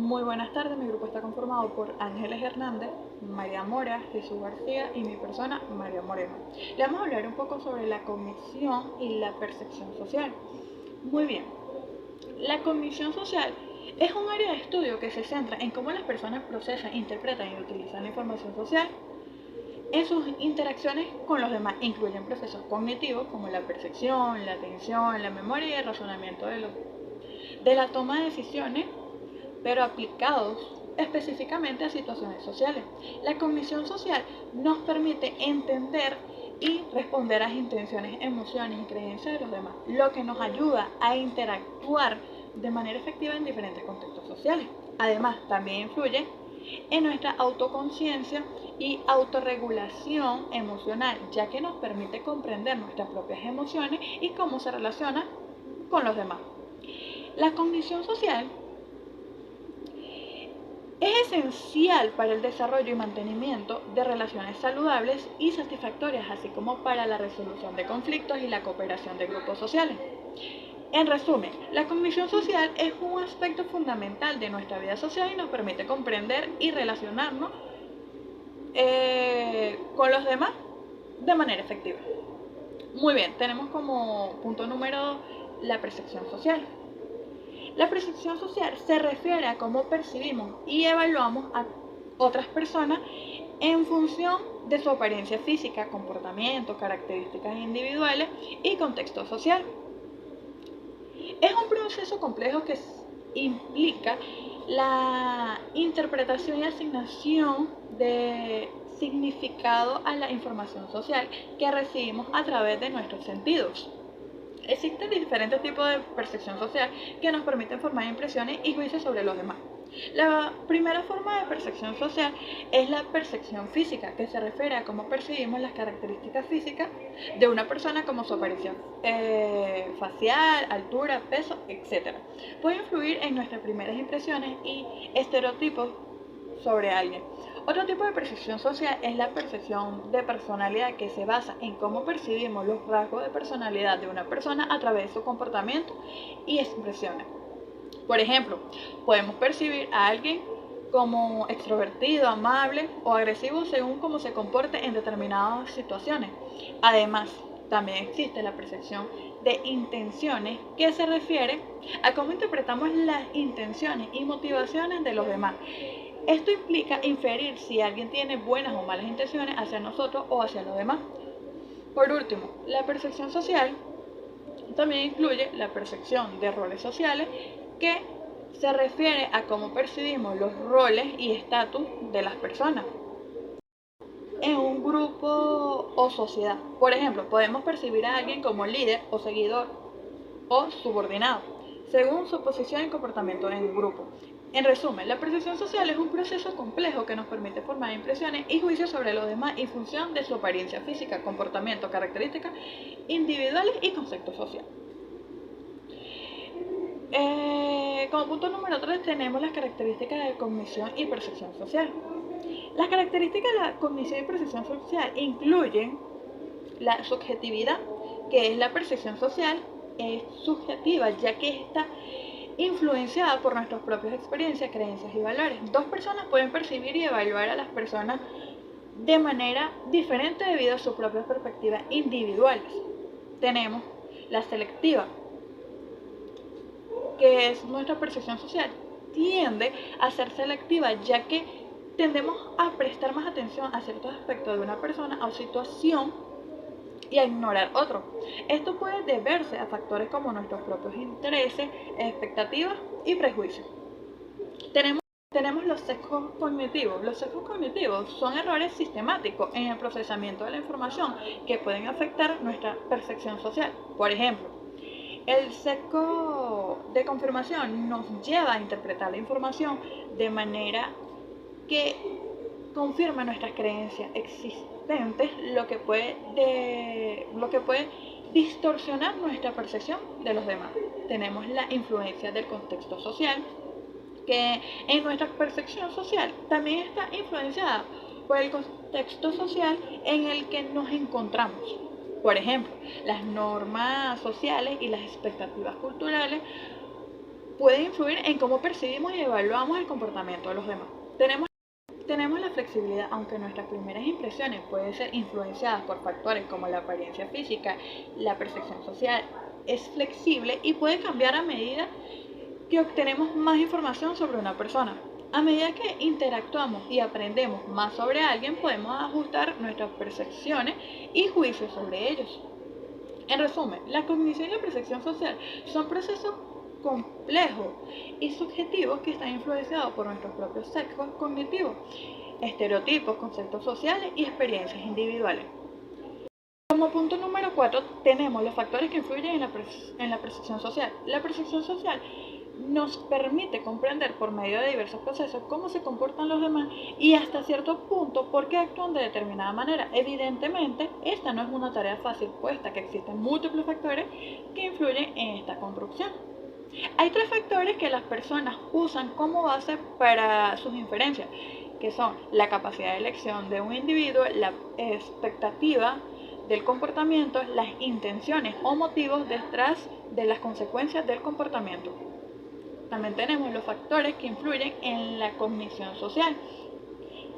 Muy buenas tardes, mi grupo está conformado por Ángeles Hernández, María Mora, Jesús García y mi persona, María Moreno. Le vamos a hablar un poco sobre la cognición y la percepción social. Muy bien, la cognición social es un área de estudio que se centra en cómo las personas procesan, interpretan y utilizan la información social en sus interacciones con los demás. Incluyen procesos cognitivos como la percepción, la atención, la memoria y el razonamiento de la toma de decisiones, pero aplicados específicamente a situaciones sociales. La cognición social nos permite entender y responder a las intenciones, emociones y creencias de los demás, lo que nos ayuda a interactuar de manera efectiva en diferentes contextos sociales. Además, también influye en nuestra autoconciencia y autorregulación emocional, ya que nos permite comprender nuestras propias emociones y cómo se relaciona con los demás. La cognición social es esencial para el desarrollo y mantenimiento de relaciones saludables y satisfactorias, así como para la resolución de conflictos y la cooperación de grupos sociales. En resumen, la cognición social es un aspecto fundamental de nuestra vida social y nos permite comprender y relacionarnos con los demás de manera efectiva. Muy bien, tenemos como punto número 2 la percepción social. La percepción social se refiere a cómo percibimos y evaluamos a otras personas en función de su apariencia física, comportamiento, características individuales y contexto social. Es un proceso complejo que implica la interpretación y asignación de significado a la información social que recibimos a través de nuestros sentidos. Existen diferentes tipos de percepción social que nos permiten formar impresiones y juicios sobre los demás. La primera forma de percepción social es la percepción física, que se refiere a cómo percibimos las características físicas de una persona, como su apariencia facial, altura, peso, etc. Puede influir en nuestras primeras impresiones y estereotipos sobre alguien. Otro tipo de percepción social es la percepción de personalidad, que se basa en cómo percibimos los rasgos de personalidad de una persona a través de su comportamiento y expresiones. Por ejemplo, podemos percibir a alguien como extrovertido, amable o agresivo según cómo se comporte en determinadas situaciones. Además, también existe la percepción de intenciones, que se refiere a cómo interpretamos las intenciones y motivaciones de los demás. Esto implica inferir si alguien tiene buenas o malas intenciones hacia nosotros o hacia los demás. Por último, la percepción social también incluye la percepción de roles sociales, que se refiere a cómo percibimos los roles y estatus de las personas en un grupo o sociedad. Por ejemplo, podemos percibir a alguien como líder o seguidor o subordinado, según su posición y comportamiento en un grupo. En resumen, la percepción social es un proceso complejo que nos permite formar impresiones y juicios sobre los demás en función de su apariencia física, comportamiento, características individuales y concepto social. Como punto número 3 tenemos las características de cognición y percepción social. Las características de la cognición y percepción social incluyen la subjetividad, que es la percepción social, es subjetiva, ya que está influenciada por nuestras propias experiencias, creencias y valores. Dos personas pueden percibir y evaluar a las personas de manera diferente debido a sus propias perspectivas individuales. Tenemos la selectiva, que es nuestra percepción social, tiende a ser selectiva, ya que tendemos a prestar más atención a ciertos aspectos de una persona o situación y a ignorar otros. Esto puede deberse a factores como nuestros propios intereses, expectativas y prejuicios. Tenemos los sesgos cognitivos. Los sesgos cognitivos son errores sistemáticos en el procesamiento de la información que pueden afectar nuestra percepción social. Por ejemplo, el sesgo de confirmación nos lleva a interpretar la información de manera que confirma nuestras creencias existentes, lo que puede distorsionar nuestra percepción de los demás. Tenemos la influencia del contexto social, que en nuestra percepción social también está influenciada por el contexto social en el que nos encontramos. Por ejemplo, las normas sociales y las expectativas culturales puede influir en cómo percibimos y evaluamos el comportamiento de los demás. Tenemos la flexibilidad, aunque nuestras primeras impresiones pueden ser influenciadas por factores como la apariencia física, la percepción social es flexible y puede cambiar a medida que obtenemos más información sobre una persona. A medida que interactuamos y aprendemos más sobre alguien, podemos ajustar nuestras percepciones y juicios sobre ellos. En resumen, la cognición y la percepción social son procesos complejos y subjetivos que están influenciados por nuestros propios sesgos cognitivos, estereotipos, conceptos sociales y experiencias individuales. Como punto número 4 tenemos los factores que influyen en la percepción social. La percepción social nos permite comprender por medio de diversos procesos cómo se comportan los demás y hasta cierto punto por qué actúan de determinada manera. Evidentemente, esta no es una tarea fácil, puesto que existen múltiples factores que influyen en esta construcción. Hay 3 factores que las personas usan como base para sus inferencias, que son la capacidad de elección de un individuo, la expectativa del comportamiento, las intenciones o motivos detrás de las consecuencias del comportamiento. También tenemos los factores que influyen en la cognición social,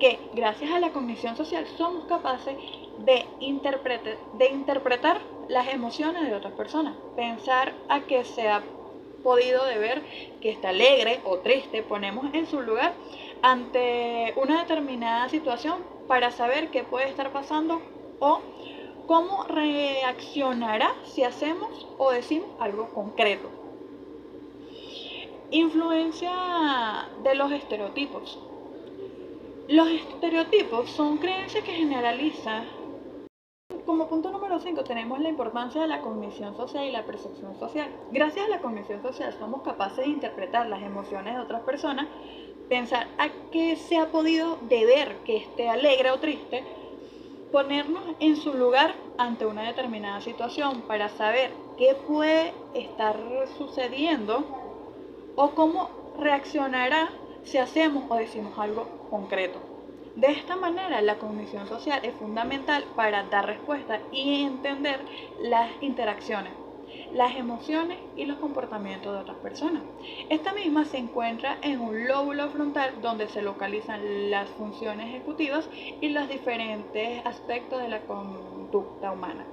que gracias a la cognición social somos capaces de interpretar las emociones de otras personas, pensar a que se ha podido de ver que está alegre o triste, ponemos en su lugar ante una determinada situación para saber qué puede estar pasando o cómo reaccionará si hacemos o decimos algo concreto. Influencia de los estereotipos. Los estereotipos son creencias que generalizan. Como punto número 5 tenemos la importancia de la cognición social y la percepción social. Gracias a la cognición social somos capaces de interpretar las emociones de otras personas, pensar a qué se ha podido deber que esté alegre o triste, ponernos en su lugar ante una determinada situación para saber qué puede estar sucediendo o cómo reaccionará si hacemos o decimos algo concreto. De esta manera, la cognición social es fundamental para dar respuesta y entender las interacciones, las emociones y los comportamientos de otras personas. Esta misma se encuentra en un lóbulo frontal donde se localizan las funciones ejecutivas y los diferentes aspectos de la conducta humana.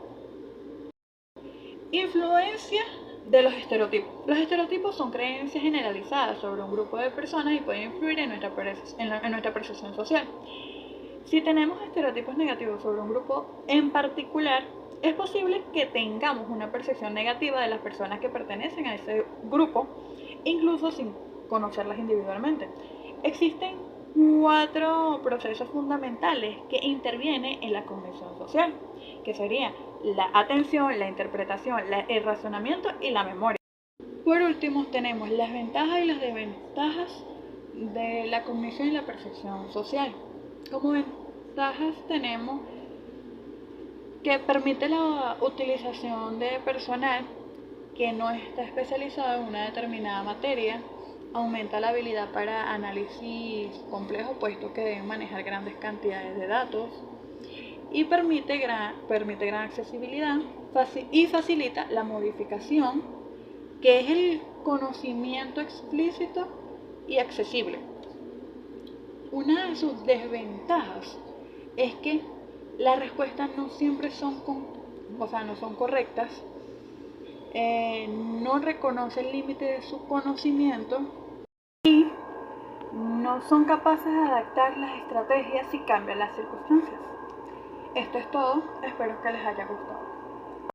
Influencia de los estereotipos. Los estereotipos son creencias generalizadas sobre un grupo de personas y pueden influir en nuestra percepción social. Si tenemos estereotipos negativos sobre un grupo en particular, es posible que tengamos una percepción negativa de las personas que pertenecen a ese grupo, incluso sin conocerlas individualmente. Existen 4 procesos fundamentales que intervienen en la cognición social, que serían la atención, la interpretación, el razonamiento y la memoria. Por último, tenemos las ventajas y las desventajas de la cognición y la percepción social. Como ventajas tenemos que permite la utilización de personal que no está especializado en una determinada materia, aumenta la habilidad para análisis complejo, puesto que deben manejar grandes cantidades de datos, y permite gran accesibilidad y facilita la modificación, que es el conocimiento explícito y accesible. Una de sus desventajas es que las respuestas no siempre son correctas, no reconoce el límite de su conocimiento y no son capaces de adaptar las estrategias si cambian las circunstancias. Esto es todo, espero que les haya gustado.